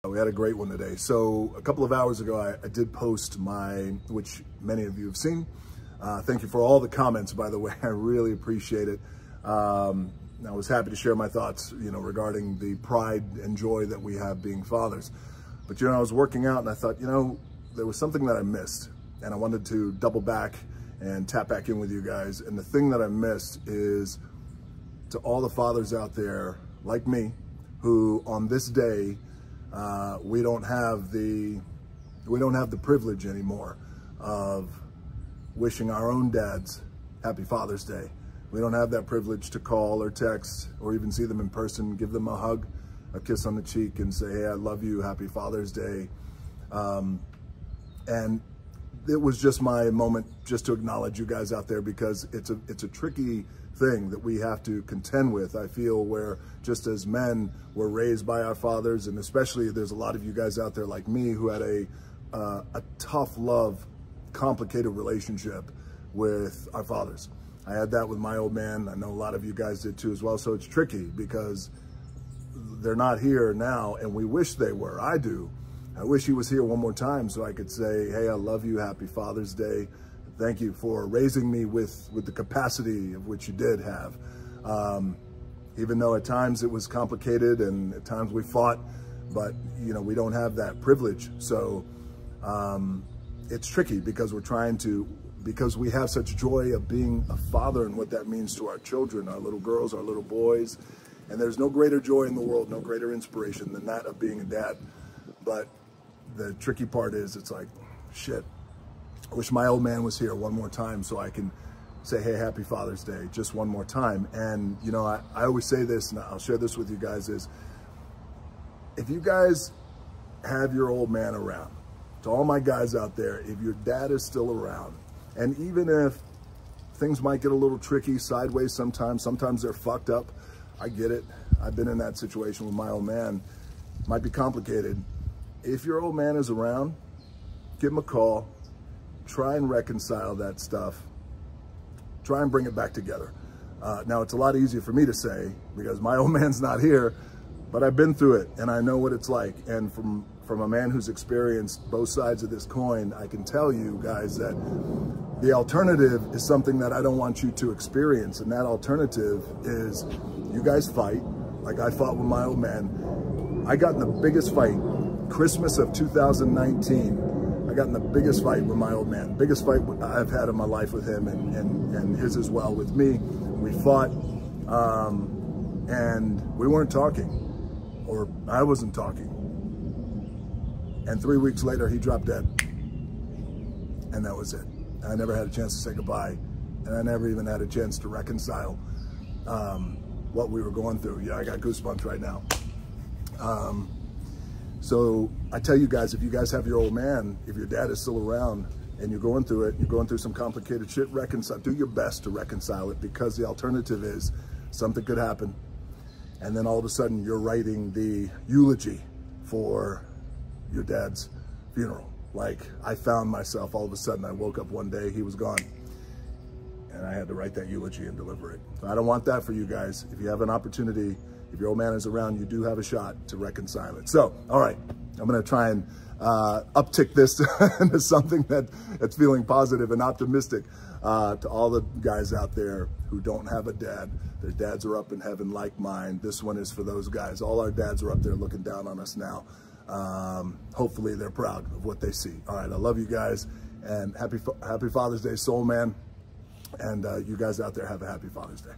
We had a great one today. So a couple of hours ago, I did post which many of you have seen. Thank you for all the comments, by the way. I really appreciate it. I was happy to share my thoughts, regarding the pride and joy that we have being fathers. But, I was working out and I thought, there was something that I missed, and I wanted to double back and tap back in with you guys. And the thing that I missed is to all the fathers out there like me, who on this day, we don't have the privilege anymore of wishing our own dads happy Father's Day. We don't have that privilege to call or text or even see them in person, give them a hug, a kiss on the cheek, and say, hey, I love you, happy Father's Day. And it was just my moment just to acknowledge you guys out there, because it's a tricky thing that we have to contend with. I feel where just as men were raised by our fathers, and especially there's a lot of you guys out there like me who had a tough love, complicated relationship with our fathers. I had that with my old man. I know a lot of you guys did too as well. So it's tricky because they're not here now, and we wish they were. I do. I wish he was here one more time so I could say, hey, I love you, happy Father's Day. Thank you for raising me with the capacity of which you did have. Even though at times it was complicated and at times we fought, but we don't have that privilege. So it's tricky because because we have such joy of being a father and what that means to our children, our little girls, our little boys. And there's no greater joy in the world, no greater inspiration than that of being a dad. But the tricky part is, it's like, shit, I wish my old man was here one more time so I can say, hey, happy Father's Day, just one more time. And, I always say this, and I'll share this with you guys, is if you guys have your old man around, to all my guys out there, if your dad is still around, and even if things might get a little tricky sideways sometimes they're fucked up, I get it. I've been in that situation with my old man. It might be complicated. If your old man is around, give him a call. Try and reconcile that stuff. Try and bring it back together. Now, it's a lot easier for me to say because my old man's not here, but I've been through it and I know what it's like. And from a man who's experienced both sides of this coin, I can tell you guys that the alternative is something that I don't want you to experience. And that alternative is you guys fight like I fought with my old man. I got in the biggest fight, Christmas of 2019. I got in the biggest fight with my old man, biggest fight I've had in my life with him and his as well with me. We fought and we weren't talking, or I wasn't talking. And 3 weeks later, he dropped dead. And that was it. I never had a chance to say goodbye. And I never even had a chance to reconcile what we were going through. Yeah, I got goosebumps right now. So I tell you guys, if you guys have your old man, if your dad is still around and you're going through it, you're going through some complicated shit, do your best to reconcile it, because the alternative is something could happen. And then all of a sudden you're writing the eulogy for your dad's funeral. Like I found myself, all of a sudden I woke up one day, he was gone. And I had to write that eulogy and deliver it. So I don't want that for you guys. If you have an opportunity, if your old man is around, you do have a shot to reconcile it. So, all right, I'm gonna try and uptick this into something that's feeling positive and optimistic to all the guys out there who don't have a dad. Their dads are up in heaven like mine. This one is for those guys. All our dads are up there looking down on us now. Hopefully they're proud of what they see. All right, I love you guys, and happy Father's Day, soul man. And you guys out there have a happy Father's Day.